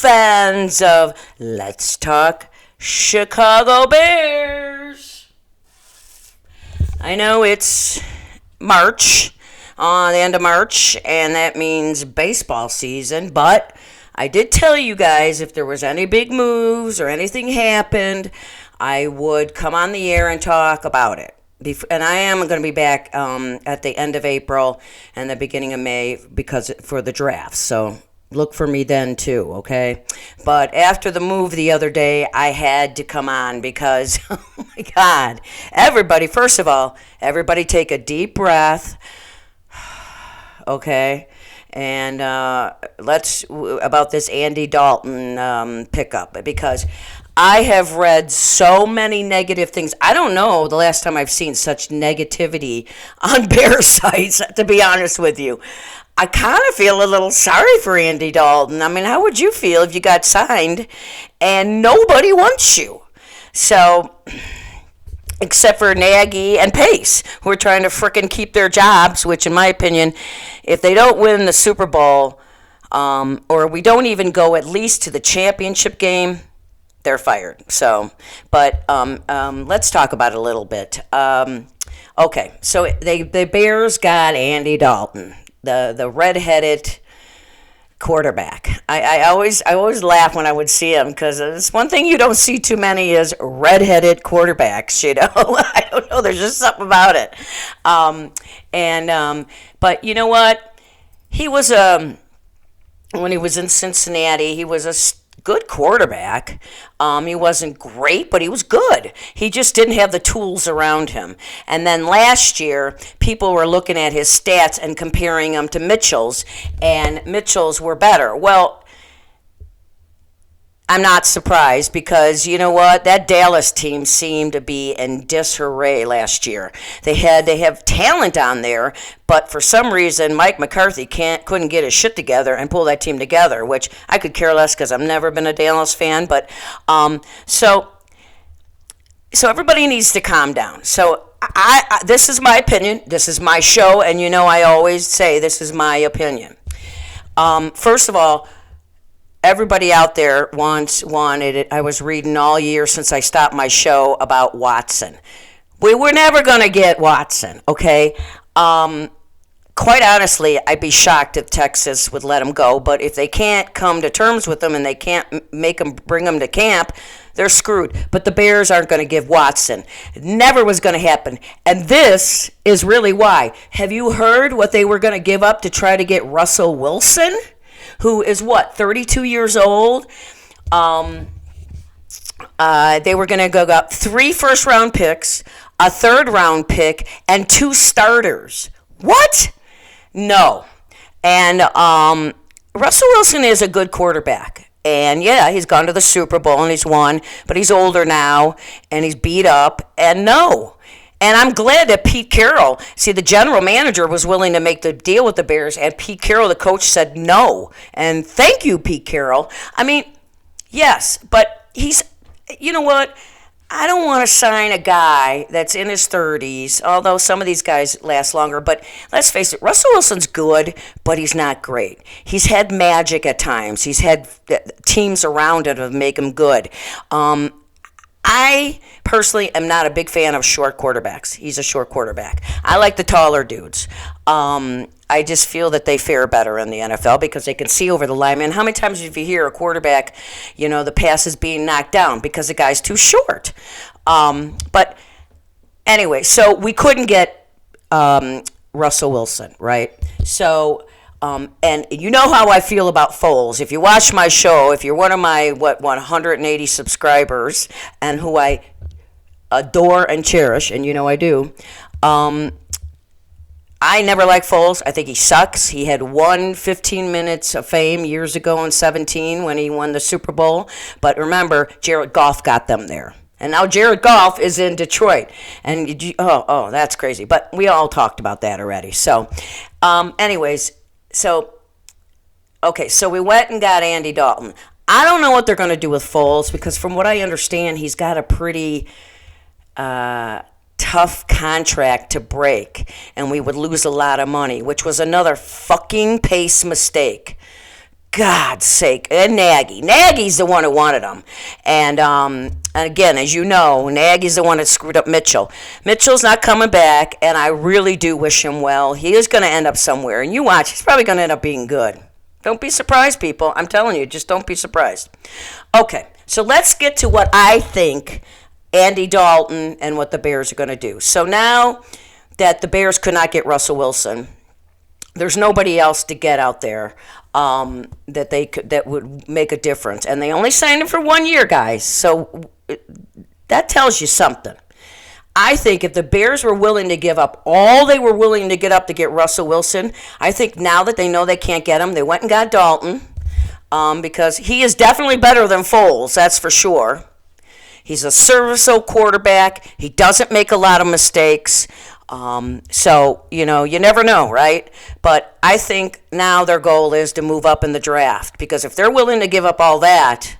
fans of Let's Talk Chicago Bears. I know it's March, the end of March, and that means baseball season, but I did tell you guys if there was any big moves or anything happened, I would come on the air and talk about it. And I am going to be back at the end of April and the beginning of May for the draft. So look for me then too, okay? But after the move the other day, I had to come on because, oh my God, first of all, everybody take a deep breath, okay? And about this Andy Dalton pickup, because I have read so many negative things. I don't know the last time I've seen such negativity on Bear sites, to be honest with you. I kind of feel a little sorry for Andy Dalton. I mean, how would you feel if you got signed and nobody wants you? So, except for Nagy and Pace, who are trying to frickin' keep their jobs, which in my opinion, if they don't win the Super Bowl, or we don't even go at least to the championship game, they're fired. So, but let's talk about it a little bit. Okay, so the Bears got Andy Dalton, the redheaded quarterback. I always laugh when I would see him, because it's one thing you don't see too many is redheaded quarterbacks. You know, I don't know. There's just something about it. But you know what? He was when he was in Cincinnati, he was a good quarterback. He wasn't great, but he was good. He just didn't have the tools around him. And then last year, people were looking at his stats and comparing them to Mitchell's, and Mitchell's were better. Well, I'm not surprised, because you know what? That Dallas team seemed to be in disarray last year. They have talent on there, but for some reason Mike McCarthy couldn't get his shit together and pull that team together, which I could care less because I've never been a Dallas fan. But so everybody needs to calm down. So I this is my opinion. This is my show, and you know I always say this is my opinion. First of all, everybody out there wanted it. I was reading all year since I stopped my show about Watson. We were never going to get Watson, okay? Quite honestly, I'd be shocked if Texas would let him go. But if they can't come to terms with him and they can't bring him to camp, they're screwed. But the Bears aren't going to give Watson. It never was going to happen. And this is really why. Have you heard what they were going to give up to try to get Russell Wilson, who is 32 years old? They were going to go up 3 first-round picks, a third-round pick, and 2 starters. What? No. And Russell Wilson is a good quarterback. And, yeah, he's gone to the Super Bowl and he's won, but he's older now and he's beat up. And no. And I'm glad that Pete Carroll, the general manager was willing to make the deal with the Bears, and Pete Carroll, the coach, said no. And thank you, Pete Carroll. I mean, yes, but you know what? I don't want to sign a guy that's in his 30s, although some of these guys last longer. But let's face it, Russell Wilson's good, but he's not great. He's had magic at times. He's had teams around him to make him good. I personally am not a big fan of short quarterbacks. He's a short quarterback. I like the taller dudes. I just feel that they fare better in the NFL because they can see over the lineman. How many times have you hear a quarterback, the pass is being knocked down because the guy's too short? But anyway, so we couldn't get Russell Wilson, right? So, and you know how I feel about Foles. If you watch my show, if you're one of my, 180 subscribers, and who I adore and cherish, and you know I do, I never liked Foles. I think he sucks. He had 15 minutes of fame years ago in 2017 when he won the Super Bowl. But remember, Jared Goff got them there. And now Jared Goff is in Detroit. And, that's crazy. But we all talked about that already. So, anyways, so we went and got Andy Dalton. I don't know what they're going to do with Foles because from what I understand, he's got a pretty tough contract to break, and we would lose a lot of money, which was another fucking Pace mistake. God's sake. And Nagy's the one who wanted him. And again, as you know, Nagy's the one that screwed up Mitchell. Mitchell's not coming back, and I really do wish him well. He is going to end up somewhere. And you watch, he's probably going to end up being good. Don't be surprised, people. I'm telling you, just don't be surprised. Okay, so let's get to what I think Andy Dalton and what the Bears are going to do. So now that the Bears could not get Russell Wilson, there's nobody else to get out there that would make a difference, and they only signed him for 1 year, guys. So that tells you something. I think if the Bears were willing to give up all they were willing to get up to get Russell Wilson, I think now that they know they can't get him, they went and got Dalton because he is definitely better than Foles, that's for sure. He's a serviceable quarterback. He doesn't make a lot of mistakes. So, you never know, right? But I think now their goal is to move up in the draft, because if they're willing to give up all that,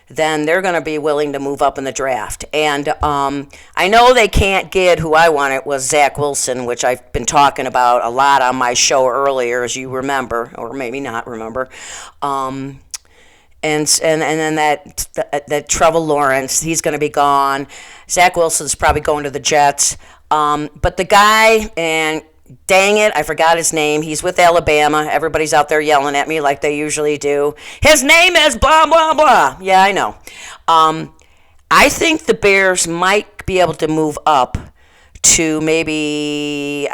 then they're going to be willing to move up in the draft. And I know they can't get who I wanted was Zach Wilson, which I've been talking about a lot on my show earlier, as you remember, or maybe not remember. And then that Trevor Lawrence, he's going to be gone. Zach Wilson's probably going to the Jets. But the guy, and dang it, I forgot his name. He's with Alabama. Everybody's out there yelling at me like they usually do. His name is blah, blah, blah. Yeah, I know. I think the Bears might be able to move up to maybe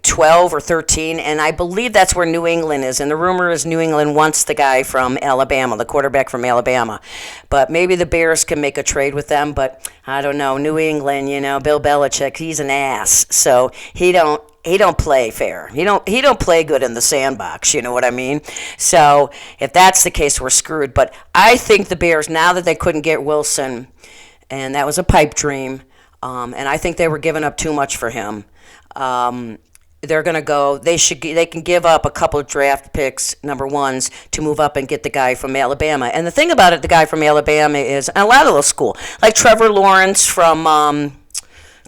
12 or 13, and I believe that's where New England is. And the rumor is New England wants the guy from Alabama, the quarterback from Alabama. But maybe the Bears can make a trade with them, but I don't know. New England, Bill Belichick, he's an ass, so he don't play fair. He don't play good in the sandbox, you know what I mean? So if that's the case, we're screwed. But I think the Bears, now that they couldn't get Wilson, and that was a pipe dream, and I think they were giving up too much for him. They're going to go. They can give up a couple of draft picks, number ones, to move up and get the guy from Alabama. And the thing about it, the guy from Alabama is a lot of those school, like Trevor Lawrence from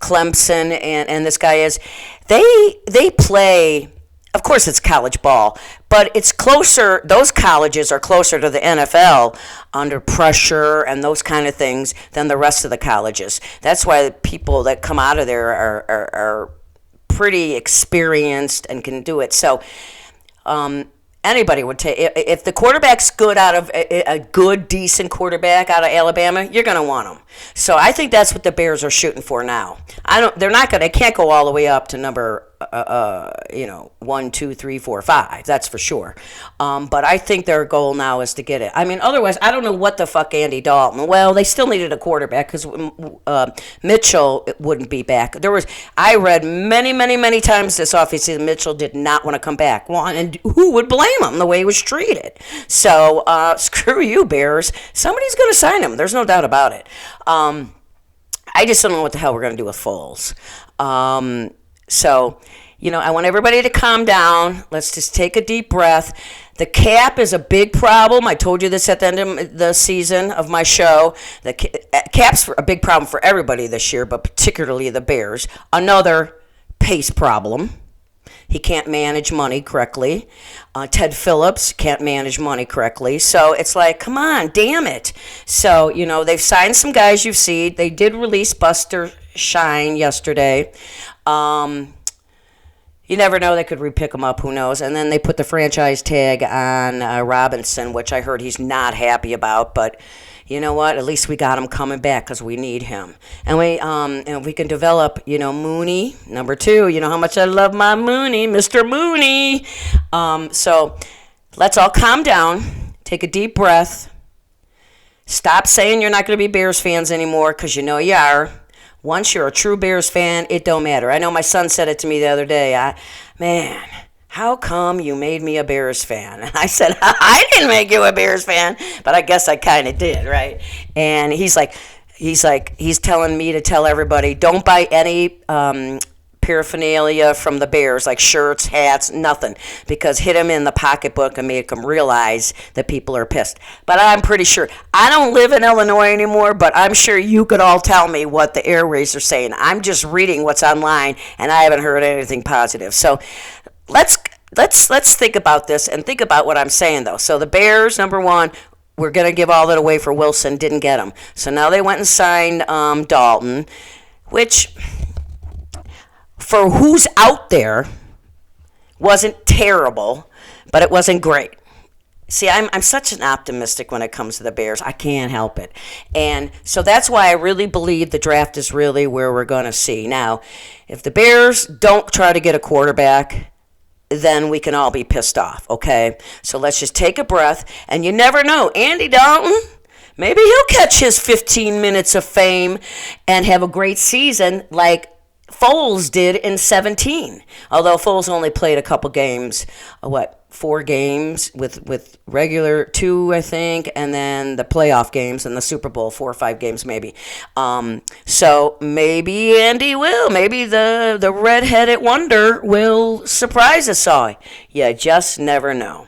Clemson, and this guy is. They play. Of course, it's college ball, but it's closer. Those colleges are closer to the NFL under pressure and those kind of things than the rest of the colleges. That's why the people that come out of there are pretty experienced and can do it. So anybody would take, if the quarterback's good, out of a good, decent quarterback out of Alabama, you're going to want him. So I think that's what the Bears are shooting for now. They can't go all the way up to number 1, 2, 3, 4, 5. That's for sure. But I think their goal now is to get it. I mean, otherwise, I don't know what the fuck Andy Dalton. Well, they still needed a quarterback because Mitchell wouldn't be back. I read many, many, many times this offseason Mitchell did not want to come back. Well, and who would blame him the way he was treated? So screw you, Bears. Somebody's going to sign him. There's no doubt about it. I just don't know what the hell we're going to do with Foles. So, I want everybody to calm down. Let's just take a deep breath. The cap is a big problem. I told you this at the end of the season of my show. The cap's a big problem for everybody this year, but particularly the Bears. Another pace problem. He can't manage money correctly. Ted Phillips can't manage money correctly. So it's like, come on, damn it. So, they've signed some guys you've seen. They did release Buster Shine yesterday. You never know. They could re-pick him up. Who knows? And then they put the franchise tag on Robinson, which I heard he's not happy about. But you know what? At least we got him coming back because we need him. And we can develop, Mooney, number 2. You know how much I love my Mooney, Mr. Mooney. So let's all calm down. Take a deep breath. Stop saying you're not going to be Bears fans anymore because you know you are. Once you're a true Bears fan, it don't matter. I know my son said it to me the other day. Man, how come you made me a Bears fan? And I said, I didn't make you a Bears fan, but I guess I kind of did, right? And he's telling me to tell everybody, don't buy any paraphernalia from the Bears, like shirts, hats, nothing, because hit them in the pocketbook and make them realize that people are pissed. But I'm pretty sure, I don't live in Illinois anymore, but I'm sure you could all tell me what the airways are saying. I'm just reading what's online, and I haven't heard anything positive. So let's let's think about this and think about what I'm saying though. So the Bears, number one, we're gonna give all that away for Wilson. Didn't get him. So now they went and signed Dalton, which for who's out there wasn't terrible, but it wasn't great. See, I'm such an optimistic when it comes to the Bears. I can't help it. And so that's why I really believe the draft is really where we're going to see. Now, if the Bears don't try to get a quarterback, then we can all be pissed off, okay? So let's just take a breath. And you never know. Andy Dalton, maybe he'll catch his 15 minutes of fame and have a great season like Foles did in 17. Although Foles only played a couple games, 4 games with regular 2, I think, and then the playoff games and the Super Bowl, 4 or 5 games maybe. So maybe Andy will. Maybe the redheaded wonder will surprise us all. You just never know.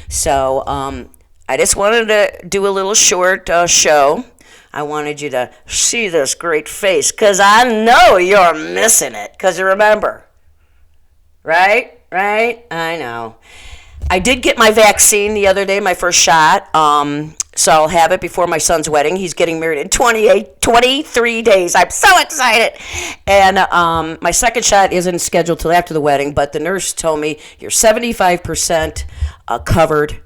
So I just wanted to do a little short show. I wanted you to see this great face because I know you're missing it. Because remember, right? I know. I did get my vaccine the other day, my first shot. So I'll have it before my son's wedding. He's getting married in 23 days. I'm so excited. And my second shot isn't scheduled till after the wedding, but the nurse told me you're 75% covered.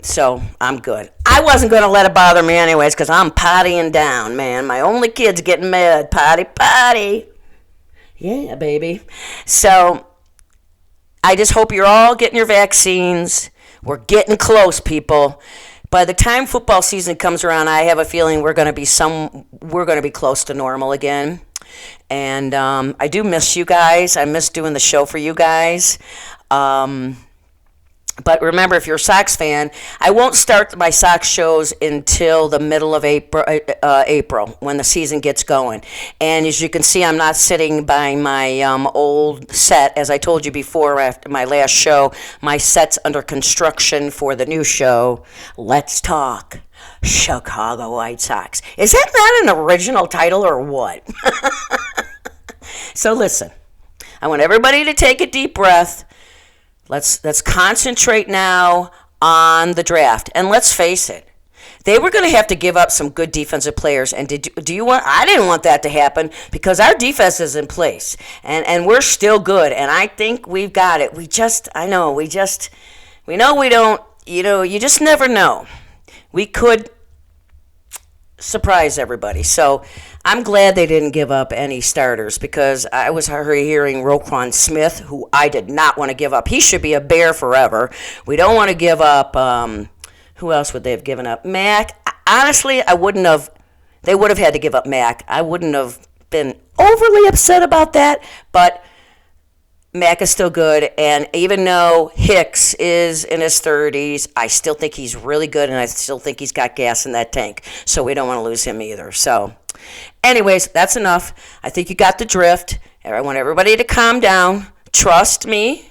So I'm good. I wasn't going to let it bother me anyways because I'm pottying down, man. My only kid's getting mad. Potty. Yeah, baby. So I just hope you're all getting your vaccines. We're getting close, people. By the time football season comes around, I have a feeling we're going to be close to normal again. And I do miss you guys. I miss doing the show for you guys. But remember, if you're a Sox fan, I won't start my Sox shows until the middle of April when the season gets going. And as you can see, I'm not sitting by my old set. As I told you before, after my last show, my set's under construction for the new show, Let's Talk Chicago White Sox. Is that not an original title or what? So listen, I want everybody to take a deep breath. Let's concentrate now on the draft. And let's face it, they were going to have to give up some good defensive players. And I didn't want that to happen because our defense is in place. And we're still good. And I think we've got it. We know we don't, you just never know. We could surprise everybody. So I'm glad they didn't give up any starters because I was hearing Roquan Smith, who I did not want to give up. He should be a Bear forever. We don't want to give up, who else would they have given up? Mac. Honestly, they would have had to give up Mac. I wouldn't have been overly upset about that, but Mac is still good, and even though Hicks is in his 30s, I still think he's really good, and I still think he's got gas in that tank, so we don't want to lose him either. So, anyways, that's enough. I think you got the drift. I want everybody to calm down. Trust me.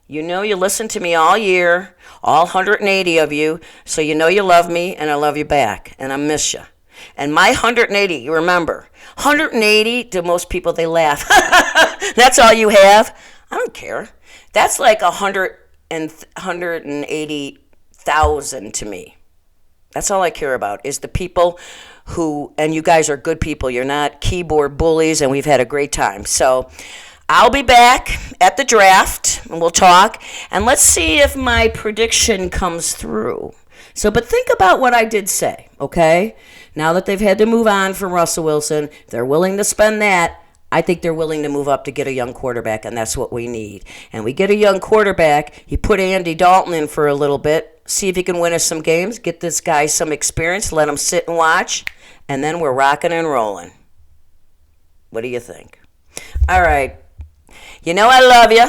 You know you listened to me all year, all 180 of you, so you know you love me, and I love you back, and I miss you. And my 180, you remember, 180, to most people, they laugh. That's all you have? I don't care. That's like 180,000 to me. That's all I care about is the people who, and you guys are good people. You're not keyboard bullies, and we've had a great time. So I'll be back at the draft, and we'll talk. And let's see if my prediction comes through. So, but think about what I did say, okay? Now that they've had to move on from Russell Wilson, they're willing to spend that. I think they're willing to move up to get a young quarterback, and that's what we need. And we get a young quarterback. You put Andy Dalton in for a little bit, see if he can win us some games, get this guy some experience, let him sit and watch, and then we're rocking and rolling. What do you think? All right. You know I love you.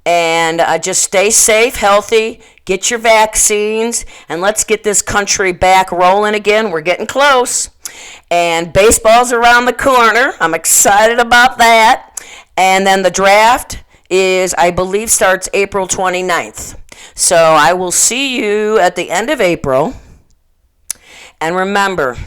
And just stay safe, healthy, get your vaccines, and let's get this country back rolling again. We're getting close. And baseball's around the corner. I'm excited about that. And then the draft is, I believe, starts April 29th. So I will see you at the end of April. And remember,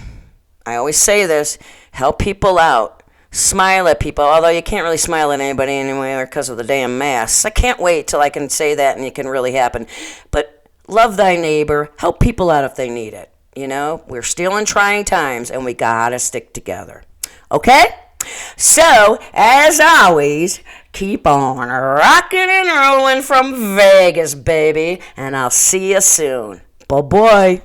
I always say this, help people out. Smile at people, although you can't really smile at anybody anymore because of the damn masks. I can't wait till I can say that and it can really happen. But love thy neighbor, help people out if they need it. You know, we're still in trying times and we gotta stick together. Okay? So, as always, keep on rocking and rolling from Vegas, baby. And I'll see you soon. Bye-bye.